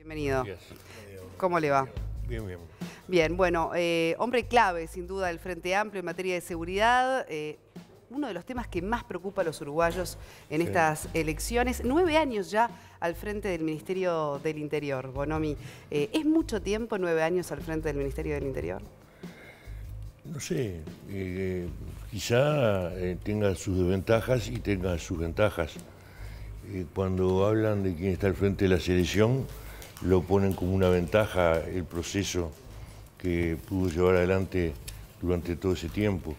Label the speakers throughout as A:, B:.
A: Bienvenido.
B: Yes.
A: ¿Cómo le va?
B: Bien, bien.
A: Bien, bueno, hombre clave sin duda del Frente Amplio en materia de seguridad. Uno de los temas que más preocupa a los uruguayos en estas elecciones. 9 años ya al frente del Ministerio del Interior, Bonomi. ¿Es mucho tiempo 9 años al frente del Ministerio del Interior?
B: No sé, quizá tenga sus desventajas y tenga sus ventajas. Cuando hablan de quién está al frente de la selección, lo ponen como una ventaja el proceso que pudo llevar adelante durante todo ese tiempo.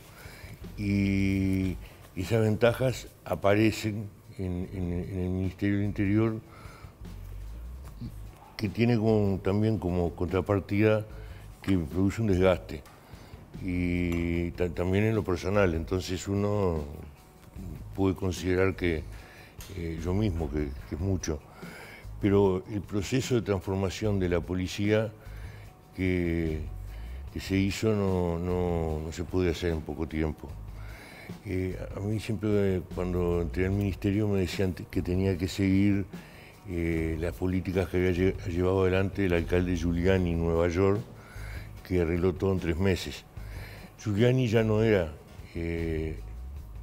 B: Y esas ventajas aparecen en el Ministerio del Interior, que tiene también como contrapartida que produce un desgaste. Y también en lo personal, entonces uno puede considerar que yo mismo, que es mucho, pero el proceso de transformación de la policía que se hizo no se puede hacer en poco tiempo. A mí siempre cuando entré al ministerio me decían que tenía que seguir las políticas que había llevado adelante el alcalde Giuliani en Nueva York, que arregló todo en 3 meses. Giuliani ya no era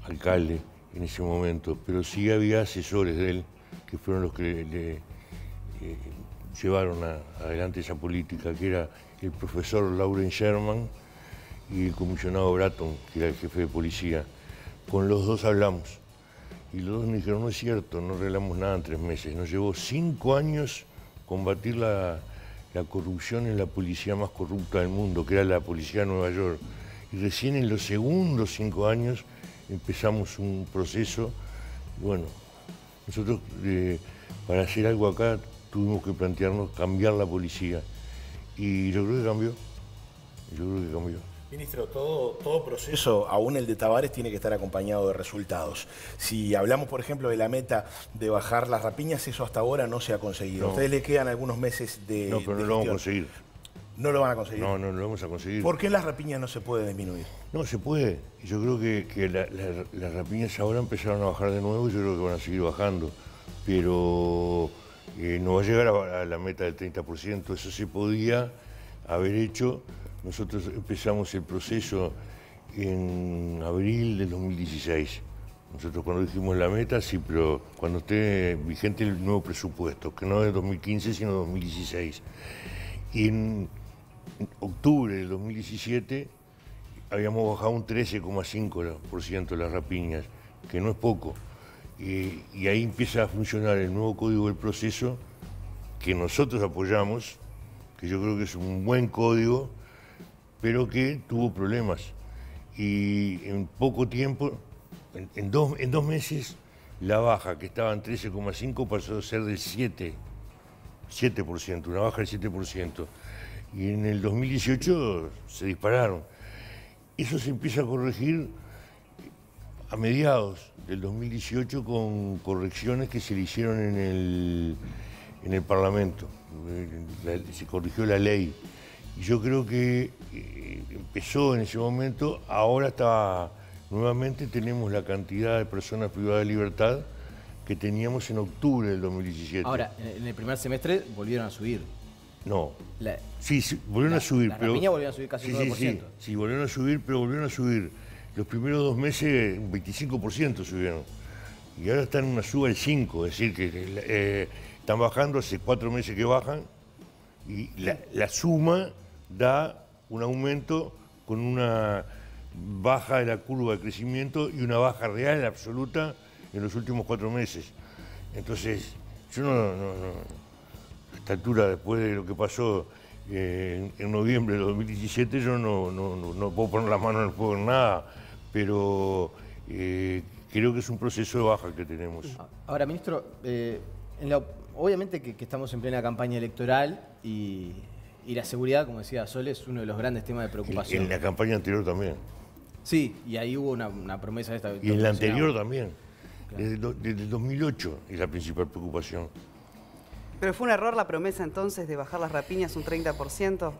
B: alcalde en ese momento, pero sí había asesores de él, que fueron los que le llevaron adelante esa política, que era el profesor Lauren Sherman y el comisionado Bratton, que era el jefe de policía. Con los dos hablamos, y los dos me dijeron, no es cierto, no arreglamos nada en 3 meses. Nos llevó 5 años combatir la corrupción en la policía más corrupta del mundo, que era la policía de Nueva York. Y recién en los segundos 5 años empezamos un proceso. Bueno, nosotros para hacer algo acá tuvimos que plantearnos cambiar la policía. Y yo creo que cambió. Yo creo que cambió.
C: Ministro, todo proceso, aún el de Tabares, tiene que estar acompañado de resultados. Si hablamos, por ejemplo, de la meta de bajar las rapiñas, eso hasta ahora no se ha conseguido.
B: No.
C: A ustedes les quedan algunos meses de
B: No, pero no
C: de
B: lo vamos a
C: gestión.
B: conseguir.
C: ¿No lo van a conseguir?
B: No, no lo vamos a conseguir.
C: ¿Por qué las rapiñas no se puede disminuir?
B: No, se puede. Yo creo que las rapiñas ahora empezaron a bajar de nuevo y yo creo que van a seguir bajando. Pero no va a llegar a la meta del 30%. Eso se podía haber hecho. Nosotros empezamos el proceso en abril del 2016. Nosotros cuando dijimos la meta, sí, pero cuando esté vigente el nuevo presupuesto, que no es 2015, sino 2016. Y en octubre del 2017 habíamos bajado un 13,5% las rapiñas, que no es poco. Y ahí empieza a funcionar el nuevo código del proceso, que nosotros apoyamos, que yo creo que es un buen código, pero que tuvo problemas. Y en poco tiempo, en dos meses, la baja, que estaba en 13,5, pasó a ser del 7%, una baja del 7%. Y en el 2018 se dispararon. Eso se empieza a corregir a mediados del 2018 con correcciones que se le hicieron en el Parlamento. Se corrigió la ley. Y yo creo que empezó en ese momento, ahora nuevamente tenemos la cantidad de personas privadas de libertad que teníamos en octubre del 2017.
D: Ahora, en el primer semestre volvieron a subir.
B: No. Sí, volvieron a subir.
D: Las rapiñas volvieron a subir casi un 9%.
B: Sí, volvieron a subir, pero volvieron a subir. Los primeros 2 meses un 25% subieron. Y ahora están en una suba del 5%, es decir, que están bajando, hace 4 meses que bajan, y la suma da un aumento con una baja de la curva de crecimiento y una baja real absoluta en los últimos 4 meses. Entonces, yo a esta altura, después de lo que pasó en noviembre de 2017, yo no puedo poner las manos en el fuego en nada, pero creo que es un proceso de baja que tenemos.
D: Ahora, ministro, obviamente que estamos en plena campaña electoral y la seguridad, como decía Sol, es uno de los grandes temas de preocupación.
B: En la campaña anterior también.
D: Sí, y ahí hubo una promesa de esta.
B: Y en la anterior también.
D: Claro.
B: Desde el 2008 es la principal preocupación.
A: ¿Pero fue un error la promesa entonces de bajar las rapiñas un 30%?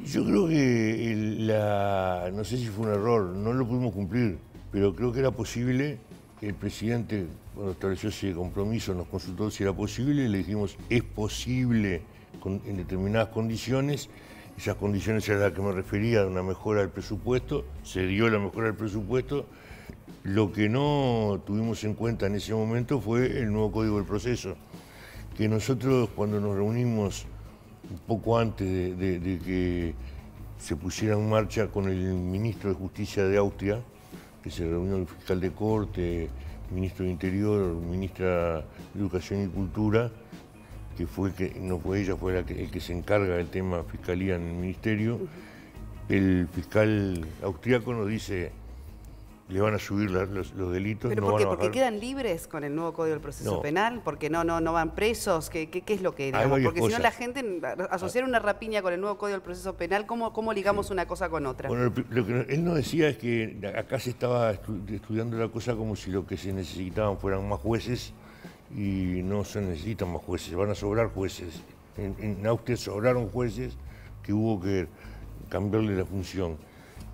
B: Yo creo que no sé si fue un error, no lo pudimos cumplir, pero creo que era posible. El presidente, cuando estableció ese compromiso, nos consultó si era posible y le dijimos, es posible en determinadas condiciones. Esas condiciones eran las que me refería, de una mejora del presupuesto. Se dio la mejora del presupuesto. Lo que no tuvimos en cuenta en ese momento fue el nuevo Código del Proceso, que nosotros cuando nos reunimos un poco antes de que se pusiera en marcha con el ministro de Justicia de Austria, que se reunió el fiscal de corte, ministro de Interior, ministra de Educación y Cultura, que no fue ella, fue el que se encarga del tema fiscalía en el ministerio. El fiscal austriaco nos dice, le van a subir los delitos.
A: ¿Pero
B: no
A: por qué?
B: van a
A: ¿Porque
B: bajar.
A: quedan libres con el nuevo Código del Proceso
B: No.
A: Penal? ¿Porque no van presos? ¿Qué es lo que
B: Hay
A: digamos?
B: varias
A: Porque si no
B: cosas.
A: la gente, asociar una rapiña con el nuevo Código del Proceso Penal, ¿cómo ligamos una cosa con otra?
B: Bueno, lo que él nos decía es que acá se estaba estudiando la cosa como si lo que se necesitaban fueran más jueces, y no se necesitan más jueces, van a sobrar jueces. En Austria sobraron jueces que hubo que cambiarle la función.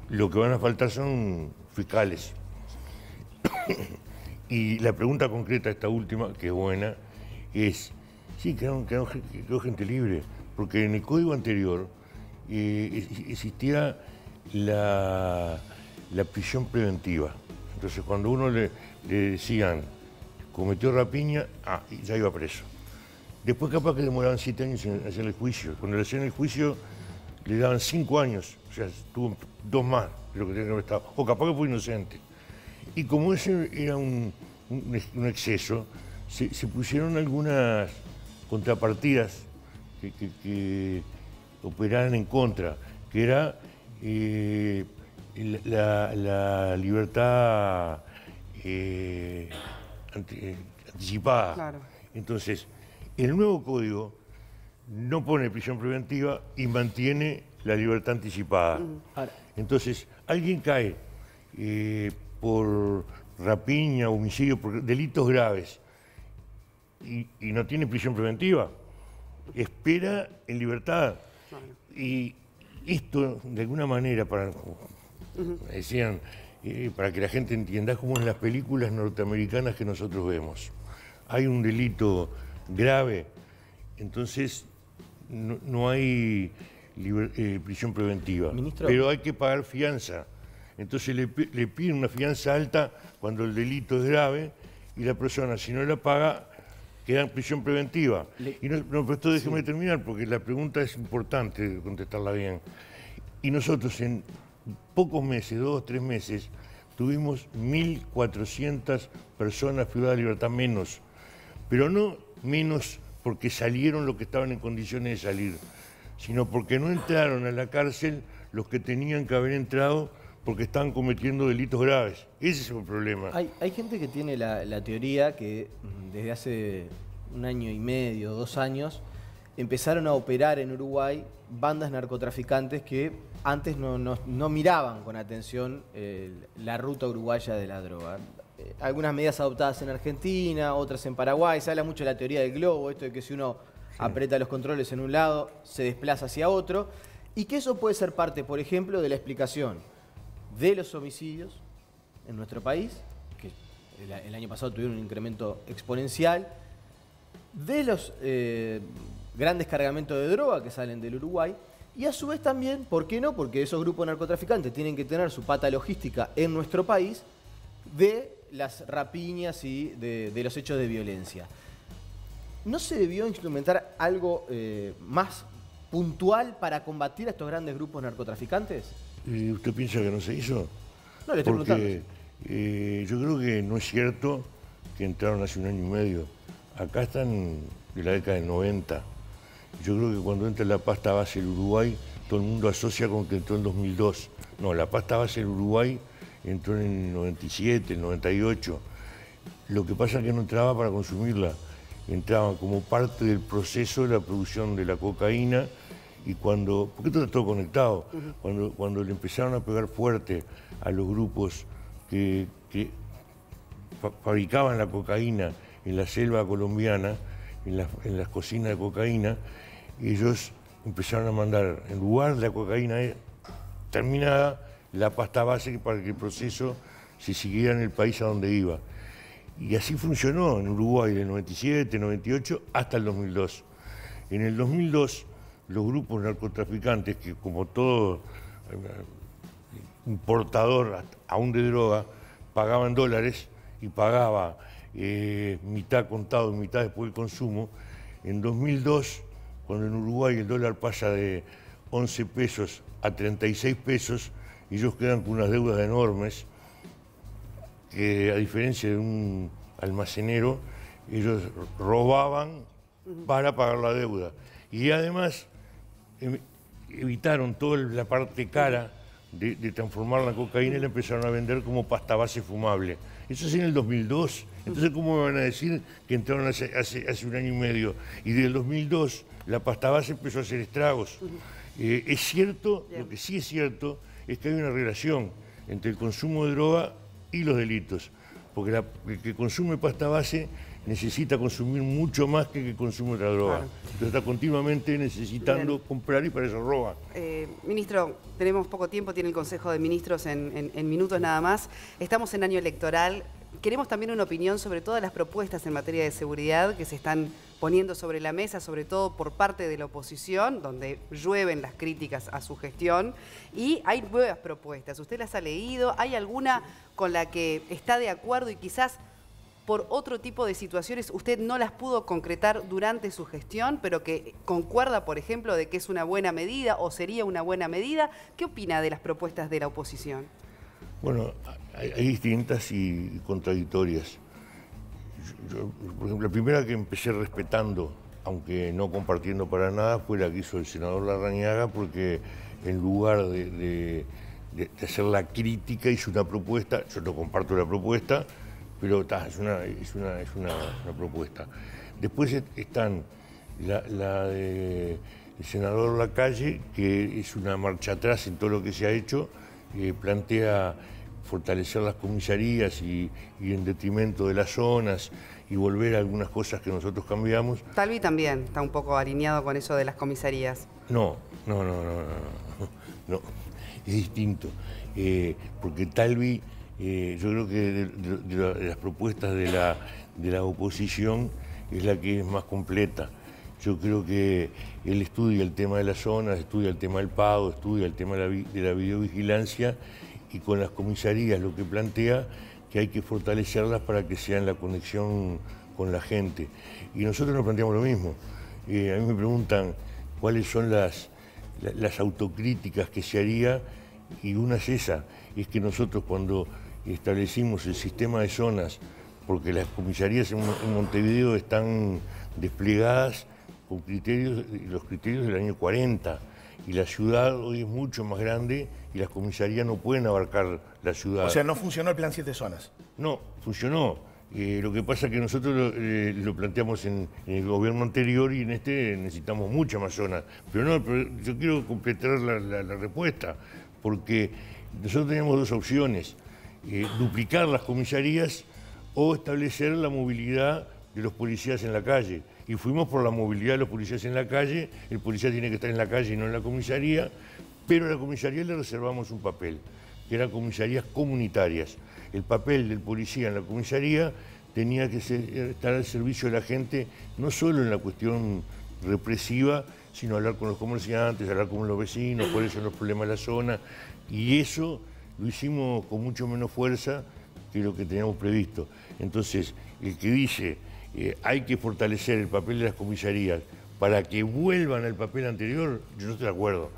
B: Lo que van a faltar son fiscales. Y la pregunta concreta, esta última, que es buena, es, sí, quedó gente libre, porque en el código anterior existía la prisión preventiva. Entonces, cuando uno le decían, cometió rapiña, y ya iba preso. Después capaz que demoraban 7 años en hacer el juicio. Cuando le hacían el juicio, le daban 5 años, o sea, tuvo 2 más de lo que tenía que haber estado. O capaz que fue inocente. Y como ese era un exceso, se pusieron algunas contrapartidas que operaran en contra, que era la libertad anticipada.
A: Claro.
B: Entonces, el nuevo código no pone prisión preventiva y mantiene la libertad anticipada.
D: Ahora,
B: Entonces, alguien cae por rapiña, homicidio, por delitos graves, y no tiene prisión preventiva, espera en libertad. Y esto, de alguna manera, decían, para que la gente entienda, es como en las películas norteamericanas que nosotros vemos. Hay un delito grave, entonces no hay prisión preventiva,
D: Ministro.
B: pero hay que pagar fianza. Entonces le piden una fianza alta cuando el delito es grave, y la persona, si no la paga, queda en prisión preventiva. Pero esto déjeme terminar, porque la pregunta es importante contestarla bien. Y nosotros en pocos meses, 2 o 3 meses, tuvimos 1.400 personas privadas de libertad menos. Pero no menos porque salieron los que estaban en condiciones de salir, sino porque no entraron a la cárcel los que tenían que haber entrado porque estaban cometiendo delitos graves. Ese es el problema.
D: hay gente que tiene la teoría que desde hace 1 año y medio, 2 años, empezaron a operar en Uruguay bandas narcotraficantes que antes no miraban con atención la ruta uruguaya de la droga. Algunas medidas adoptadas en Argentina, otras en Paraguay. Se habla mucho de la teoría del globo, esto de que si uno aprieta los controles en un lado, se desplaza hacia otro, y que eso puede ser parte, por ejemplo, de la explicación de los homicidios en nuestro país, que el año pasado tuvieron un incremento exponencial, de los grandes cargamentos de droga que salen del Uruguay, y a su vez también, ¿por qué no? Porque esos grupos narcotraficantes tienen que tener su pata logística en nuestro país de las rapiñas y de los hechos de violencia. ¿No se debió instrumentar algo más puntual para combatir a estos grandes grupos narcotraficantes?
B: ¿Y usted piensa que no se hizo?
D: No, le estoy
B: Porque yo creo que no es cierto que entraron hace 1 año y medio. Acá están de la década del 90. Yo creo que cuando entra la pasta base del Uruguay, todo el mundo asocia con que entró en 2002. No, la pasta base del Uruguay entró en el 97, el 98. Lo que pasa es que no entraba para consumirla, entraba como parte del proceso de la producción de la cocaína. Y porque esto está todo conectado, cuando le empezaron a pegar fuerte a los grupos que fabricaban la cocaína en la selva colombiana, en las cocinas de cocaína, ellos empezaron a mandar, en lugar de la cocaína terminada, la pasta base para que el proceso se siguiera en el país a donde iba. Y así funcionó en Uruguay del 97, 98 hasta el 2002. En el 2002, los grupos narcotraficantes, que como todo importador aún de droga, pagaban dólares y pagaba mitad contado y mitad después del consumo. En 2002, cuando en Uruguay el dólar pasa de 11 pesos a 36 pesos, ellos quedan con unas deudas enormes, que a diferencia de un almacenero, ellos robaban para pagar la deuda. Y además evitaron toda la parte cara de transformarla en cocaína y la empezaron a vender como pasta base fumable. Eso es en el 2002. Entonces, ¿cómo me van a decir que entraron hace un año y medio? Y del 2002 la pasta base empezó a hacer estragos. Es cierto, lo que sí es cierto es que hay una relación entre el consumo de droga y los delitos. Porque el que consume pasta base necesita consumir mucho más que el que consume otra droga. Claro. Entonces está continuamente necesitando comprar y para eso roba.
A: Ministro, tenemos poco tiempo, tiene el Consejo de Ministros en minutos nada más. Estamos en año electoral. Queremos también una opinión sobre todas las propuestas en materia de seguridad que se están poniendo sobre la mesa, sobre todo por parte de la oposición, donde llueven las críticas a su gestión. Y hay nuevas propuestas. ¿Usted las ha leído? ¿Hay alguna con la que está de acuerdo y quizás por otro tipo de situaciones usted no las pudo concretar durante su gestión, pero que concuerda, por ejemplo, de que es una buena medida o sería una buena medida? ¿Qué opina de las propuestas de la oposición?
B: Bueno, hay distintas y contradictorias. Por ejemplo, la primera que empecé respetando, aunque no compartiendo para nada, fue la que hizo el senador Larrañaga, porque en lugar de hacer la crítica hizo una propuesta. Yo no comparto la propuesta, pero es una propuesta. Después están la del senador Lacalle, que es una marcha atrás en todo lo que se ha hecho, plantea fortalecer las comisarías y en detrimento de las zonas y volver a algunas cosas que nosotros cambiamos.
A: Talvi también está un poco alineado con eso de las comisarías.
B: No, es distinto, porque Talvi, yo creo que de las propuestas de la oposición es la que es más completa. Yo creo que él estudia el tema de las zonas, estudia el tema del pago, estudia el tema de la videovigilancia, y con las comisarías lo que plantea que hay que fortalecerlas para que sean la conexión con la gente. Y nosotros nos planteamos lo mismo. A mí me preguntan cuáles son las autocríticas que se haría, y una es esa, es que nosotros cuando establecimos el sistema de zonas, porque las comisarías en Montevideo están desplegadas con los criterios del año 40, y la ciudad hoy es mucho más grande y las comisarías no pueden abarcar la ciudad.
C: O sea, ¿no funcionó el plan 7 zonas?
B: No, funcionó. Lo que pasa es que nosotros lo planteamos en el gobierno anterior y en este necesitamos muchas más zonas. Pero yo quiero completar la respuesta, porque nosotros teníamos dos opciones: duplicar las comisarías o establecer la movilidad de los policías en la calle. Y fuimos por la movilidad de los policías en la calle. El policía tiene que estar en la calle y no en la comisaría, pero a la comisaría le reservamos un papel, que eran comisarías comunitarias. El papel del policía en la comisaría tenía que estar al servicio de la gente, no solo en la cuestión represiva, sino hablar con los comerciantes, hablar con los vecinos, cuáles son los problemas de la zona. Y eso lo hicimos con mucho menos fuerza que lo que teníamos previsto. Entonces, el que dice hay que fortalecer el papel de las comisarías para que vuelvan al papel anterior, yo no estoy de acuerdo.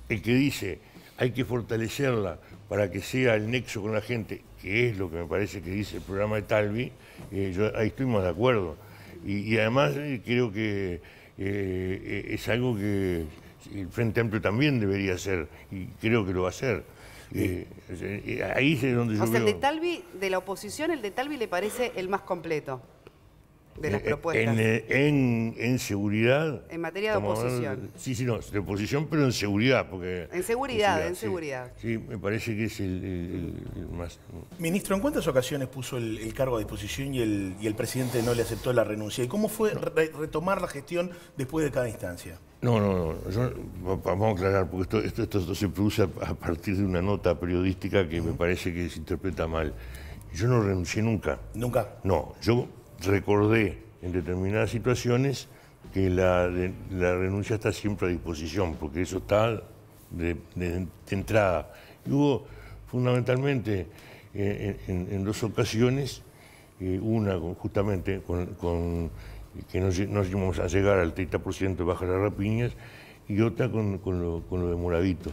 B: El que dice hay que fortalecerla para que sea el nexo con la gente, que es lo que me parece que dice el programa de Talvi, yo ahí estoy más de acuerdo. Y además creo que es algo que el Frente Amplio también debería hacer, y creo que lo va a hacer. Ahí es donde yo veo...
A: el de Talvi, de la oposición, el de Talvi le parece el más completo de las propuestas.
B: En seguridad...
A: En materia de oposición.
B: De oposición, pero en seguridad, porque...
A: En seguridad.
B: Sí, me parece que es el más...
C: Ministro, ¿en cuántas ocasiones puso el cargo a disposición y el presidente no le aceptó la renuncia? ¿Y cómo fue retomar la gestión después de cada instancia?
B: No. Vamos a aclarar, porque esto se produce a partir de una nota periodística que me parece que se interpreta mal. Yo no renuncié nunca.
C: ¿Nunca?
B: No, yo recordé en determinadas situaciones que la renuncia está siempre a disposición, porque eso está de entrada. Y hubo fundamentalmente en dos ocasiones, una justamente con que no íbamos a llegar al 30% de baja las rapiñas, y otra con lo de Moravito.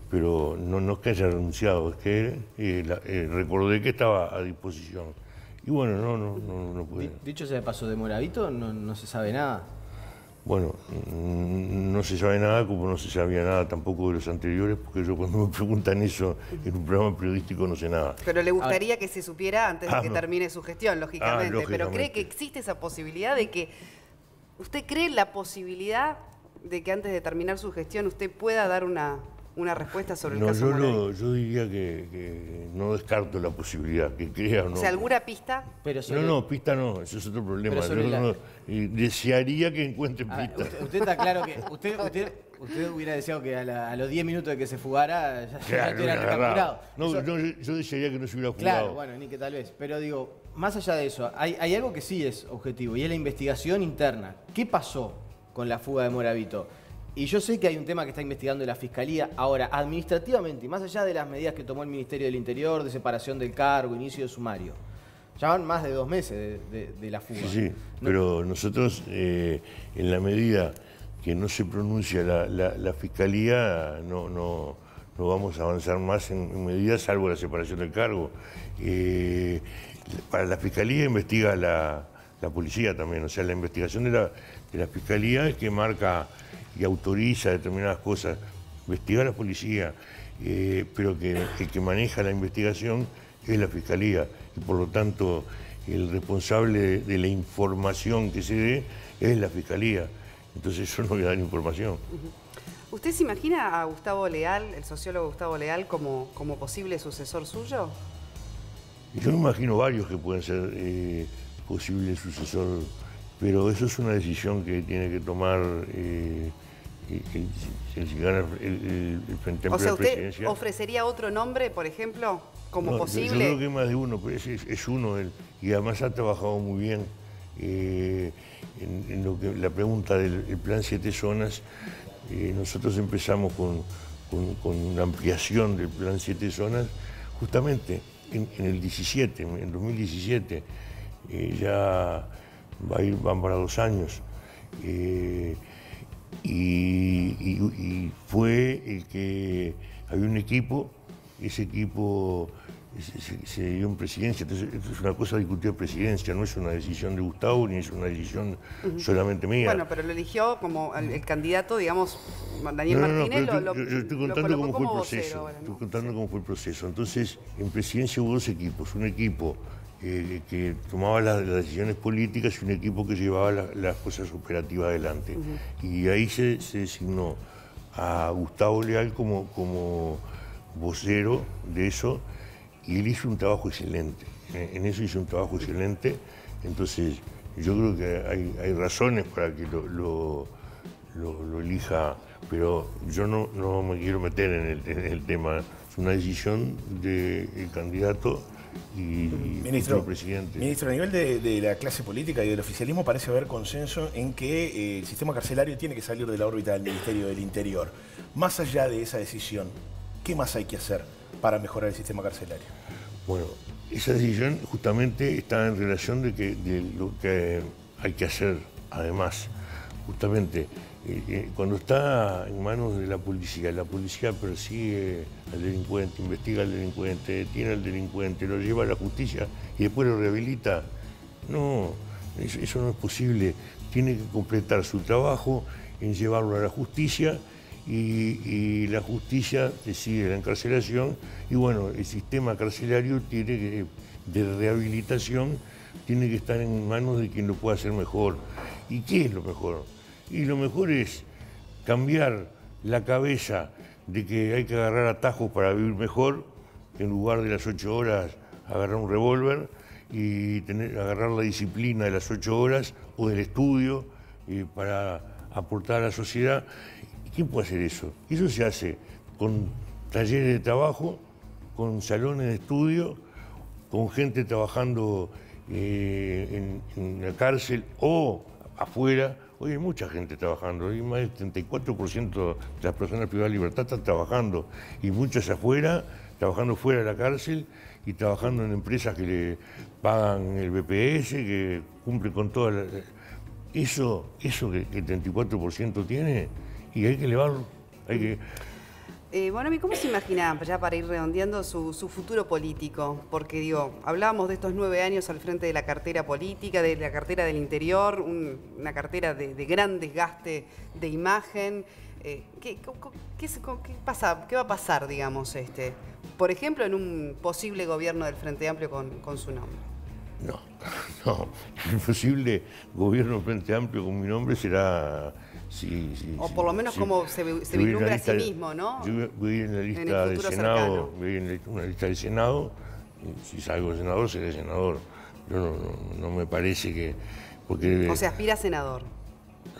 B: Pero no es que haya renunciado, es que recordé que estaba a disposición. Y bueno, no puede.
D: Dicho sea de paso, de Moravito no se sabe nada.
B: Bueno, no se sabe nada, como no se sabía nada tampoco de los anteriores, porque yo cuando me preguntan eso en un programa periodístico no sé nada.
A: Pero le gustaría que se supiera antes de que
B: no.
A: termine su gestión, lógicamente. Pero
B: Lógicamente.
A: ¿cree que existe esa posibilidad de que... ¿Usted cree la posibilidad de que antes de terminar su gestión usted pueda dar una respuesta sobre el caso Moravito?
B: Yo diría que no descarto la posibilidad, que crea o no.
A: O sea, ¿alguna pista?
D: Pero
B: Pista no, eso es otro problema.
D: Pero
B: desearía que encuentren pistas.
D: Usted está claro que usted hubiera deseado que a los 10 minutos de que se fugara ya estuviera recapturado.
B: Yo desearía que no se hubiera fugado.
D: Claro, bueno, ni que tal vez. Pero digo, más allá de eso, hay algo que sí es objetivo y es la investigación interna. ¿Qué pasó con la fuga de Moravito? Y yo sé que hay un tema que está investigando la Fiscalía. Ahora, administrativamente, y más allá de las medidas que tomó el Ministerio del Interior, de separación del cargo, inicio de sumario, ya van más de 2 meses de la fuga.
B: Sí, pero nosotros, en la medida que no se pronuncia la Fiscalía, no vamos a avanzar más en medidas, salvo la separación del cargo. Para la Fiscalía investiga la policía también, o sea, la investigación de la Fiscalía es que marca y autoriza determinadas cosas, investiga la policía, pero que el que maneja la investigación es la Fiscalía, y por lo tanto el responsable de la información que se dé es la Fiscalía. Entonces yo no voy a dar información.
A: ¿Usted se imagina a Gustavo Leal, el sociólogo Gustavo Leal, como posible sucesor suyo?
B: Yo me imagino varios que pueden ser posible sucesor, pero eso es una decisión que tiene que tomar si gana el Frente Amplio.
A: O sea, ¿usted
B: presidencia.
A: ofrecería otro nombre, por ejemplo, como posible?
B: Yo creo que hay más de uno, pero es uno él, y además ha trabajado muy bien en lo que la pregunta del plan 7 zonas. Nosotros empezamos con una ampliación del plan 7 zonas justamente en el 17, en 2017. Ya van para 2 años. Y fue el que había un equipo, ese equipo se dio en presidencia. Entonces, esto es una cosa discutida en presidencia, no es una decisión de Gustavo ni es una decisión solamente mía.
A: Bueno, pero lo eligió como el candidato, digamos, Daniel Martínez.
B: Yo estoy contando cómo fue el proceso.
A: Vocero,
B: estoy contando cómo fue el proceso. Entonces, en presidencia hubo 2 equipos. Un equipo que tomaba las decisiones políticas y un equipo que llevaba las cosas operativas adelante. Y ahí se designó a Gustavo Leal como vocero de eso, y él hizo un trabajo excelente. En eso hizo un trabajo excelente. Entonces, yo creo que hay razones para que lo elija, pero yo no me quiero meter en el tema. Es una decisión del candidato y
C: Ministro,
B: presidente.
C: Ministro, a nivel de la clase política y del oficialismo parece haber consenso en que el sistema carcelario tiene que salir de la órbita del Ministerio del Interior. Más allá de esa decisión, ¿qué más hay que hacer para mejorar el sistema carcelario?
B: Bueno, esa decisión justamente está en relación de lo que hay que hacer, además. Justamente, cuando está en manos de la policía persigue al delincuente, investiga al delincuente, detiene al delincuente, lo lleva a la justicia y después lo rehabilita. No, eso no es posible. Tiene que completar su trabajo en llevarlo a la justicia y la justicia decide la encarcelación y bueno, el sistema carcelario de rehabilitación tiene que estar en manos de quien lo pueda hacer mejor. ¿Y qué es lo mejor? Y lo mejor es cambiar la cabeza de que hay que agarrar atajos para vivir mejor, en lugar de las 8 horas agarrar un revólver y agarrar la disciplina de las 8 horas o del estudio para aportar a la sociedad. ¿Quién puede hacer eso? Eso se hace con talleres de trabajo, con salones de estudio, con gente trabajando en la cárcel o afuera, Hoy hay mucha gente trabajando, hoy más del 34% de las personas privadas de libertad están trabajando, y muchas afuera, trabajando fuera de la cárcel y trabajando en empresas que le pagan el BPS, que cumplen con todas las... Eso que el 34% tiene, y hay que elevarlo, hay que...
A: Bonomi, ¿cómo se imagina, ya para ir redondeando, su futuro político? Porque, digo, hablábamos de estos 9 años al frente de la cartera política, de la cartera del Interior, una cartera de gran desgaste de imagen. ¿Qué va a pasar, digamos, por ejemplo, en un posible gobierno del Frente Amplio con su nombre?
B: No, el posible gobierno del Frente Amplio con mi nombre será... Sí,
A: o por lo menos como se vislumbra a sí mismo, ¿no?
B: Yo voy a ir en la lista del Senado, voy a ir en una lista del Senado, y si salgo senador, seré senador. Yo no me parece que... Porque,
A: o sea, aspira a senador.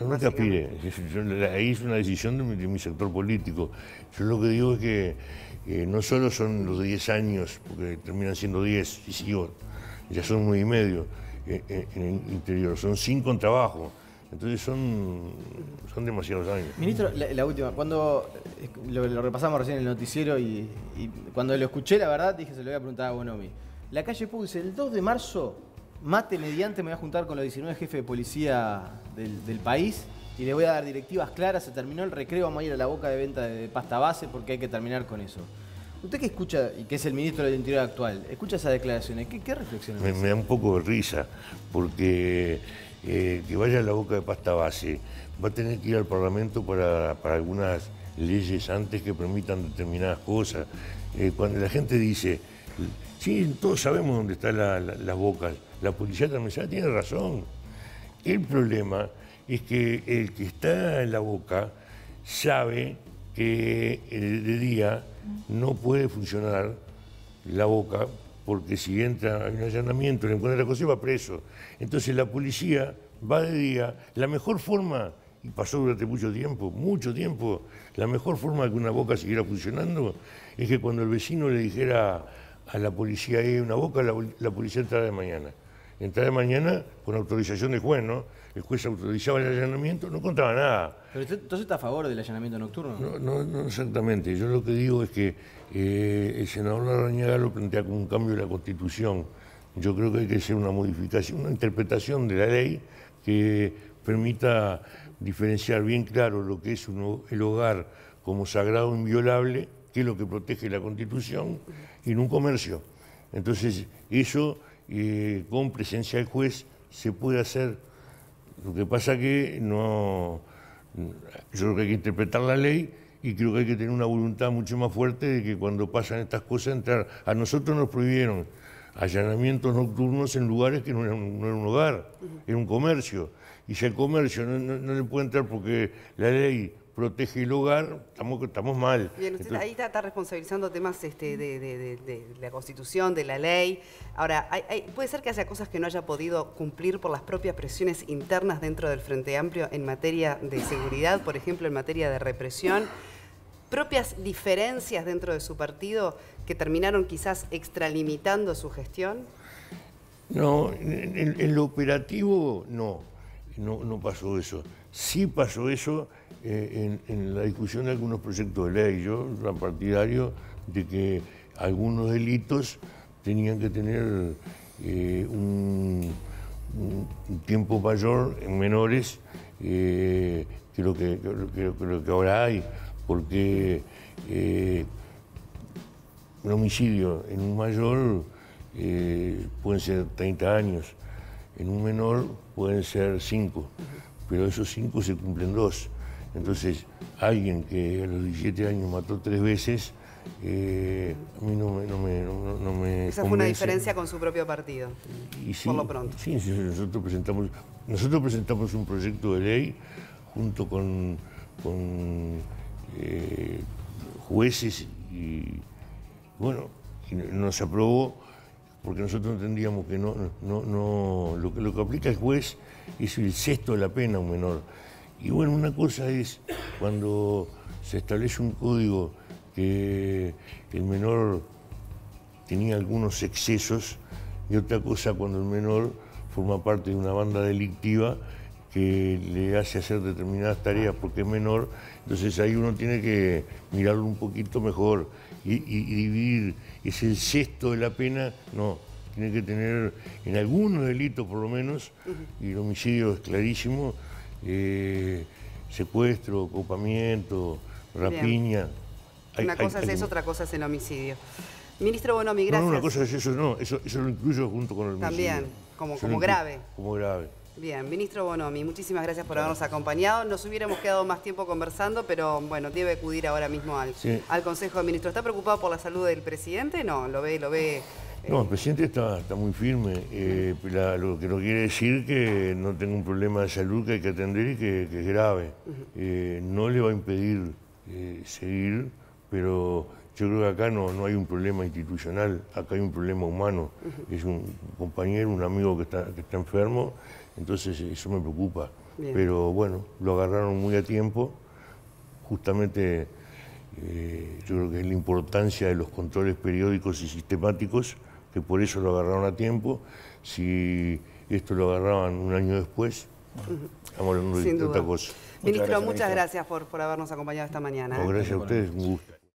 B: No es que aspire, ahí es una decisión de mi sector político. Yo lo que digo es que no solo son los 10 años, porque terminan siendo 10, y sigo, ya son 9 y medio en el interior, son 5 en trabajo. Entonces son demasiados años.
D: Ministro, la última, cuando lo repasamos recién en el noticiero y cuando lo escuché, la verdad, dije, se lo voy a preguntar a Bonomi. La calle Pou dice, el 2 de marzo, mate mediante, me voy a juntar con los 19 jefes de policía del país y le voy a dar directivas claras, se terminó el recreo, vamos a ir a la boca de venta de pasta base porque hay que terminar con eso. Usted que escucha, y que es el ministro del Interior actual, escucha esas declaraciones, ¿qué reflexiones?
B: Me da un poco de risa, porque que vaya a la boca de pasta base, va a tener que ir al Parlamento para algunas leyes antes que permitan determinadas cosas. Cuando la gente dice, sí, todos sabemos dónde están las bocas, la policía también sabe, tiene razón. El problema es que el que está en la boca sabe que de día no puede funcionar la boca, porque si entra en un allanamiento, le encuentra la cosa y va preso. Entonces la policía va de día. La mejor forma, y pasó durante mucho tiempo, la mejor forma de que una boca siguiera funcionando es que cuando el vecino le dijera a la policía hay una boca, la policía entrara de mañana. Entrara de mañana con autorización del juez, ¿no? El juez autorizaba el allanamiento, no contaba nada.
D: ¿Pero usted entonces está a favor del allanamiento nocturno?
B: No exactamente. Yo lo que digo es que el senador Larrañaga lo plantea como un cambio de la Constitución. Yo creo que hay que hacer una modificación, una interpretación de la ley que permita diferenciar bien claro lo que es el hogar como sagrado inviolable, que es lo que protege la Constitución, y en un comercio. Entonces, eso con presencia del juez se puede hacer. Lo que pasa que yo creo que hay que interpretar la ley y creo que hay que tener una voluntad mucho más fuerte de que cuando pasan estas cosas entrar. A nosotros nos prohibieron allanamientos nocturnos en lugares que no era un hogar, era un comercio. Y si el comercio no le puede entrar porque la ley protege el hogar, estamos mal.
A: Bien, usted ahí está responsabilizando temas de la Constitución, de la ley. Ahora, ¿puede ser que haya cosas que no haya podido cumplir por las propias presiones internas dentro del Frente Amplio en materia de seguridad, por ejemplo, en materia de represión? ¿Propias diferencias dentro de su partido que terminaron quizás extralimitando su gestión?
B: No, en lo operativo no pasó eso. Sí pasó eso en la discusión de algunos proyectos de ley. Yo era partidario de que algunos delitos tenían que tener un tiempo mayor en menores que lo que ahora hay, porque un homicidio en un mayor pueden ser 30 años, en un menor pueden ser 5, pero esos 5 se cumplen 2. Entonces, alguien que a los 17 años mató 3 veces, a mí no me
A: Esa fue una diferencia con su propio partido,
B: y sí,
A: por lo pronto.
B: Sí, nosotros presentamos un proyecto de ley junto con jueces y, bueno, nos aprobó porque nosotros entendíamos que lo que aplica el juez es el sexto de la pena a un menor. Y bueno, una cosa es cuando se establece un código que el menor tenía algunos excesos y otra cosa cuando el menor forma parte de una banda delictiva que le hace hacer determinadas tareas porque es menor, entonces ahí uno tiene que mirarlo un poquito mejor y dividir, es el cesto de la pena, no, tiene que tener en algunos delitos por lo menos, y el homicidio es clarísimo, secuestro, copamiento, rapiña.
A: Una cosa es eso, otra cosa es el homicidio. Ministro Bonomi, gracias.
B: No, una cosa es eso, no, eso lo incluyo junto con el homicidio.
A: También, como grave.
B: Como grave.
A: Bien, ministro Bonomi, muchísimas gracias por habernos acompañado. Nos hubiéramos quedado más tiempo conversando, pero bueno, debe acudir ahora mismo al Consejo de Ministros. ¿Está preocupado por la salud del presidente? No, lo ve.
B: No, el presidente está muy firme. Lo que no quiere decir que no tenga un problema de salud que hay que atender y que es grave. No le va a impedir seguir, pero yo creo que acá no hay un problema institucional, acá hay un problema humano. Es un compañero, un amigo que está enfermo, entonces eso me preocupa.
A: Bien.
B: Pero bueno, lo agarraron muy a tiempo. Justamente yo creo que es la importancia de los controles periódicos y sistemáticos, que por eso lo agarraron a tiempo. Si esto lo agarraban un año después, estamos hablando de otra cosa.
A: Ministro, muchas gracias por habernos acompañado esta mañana.
B: No, gracias a ustedes, un gusto.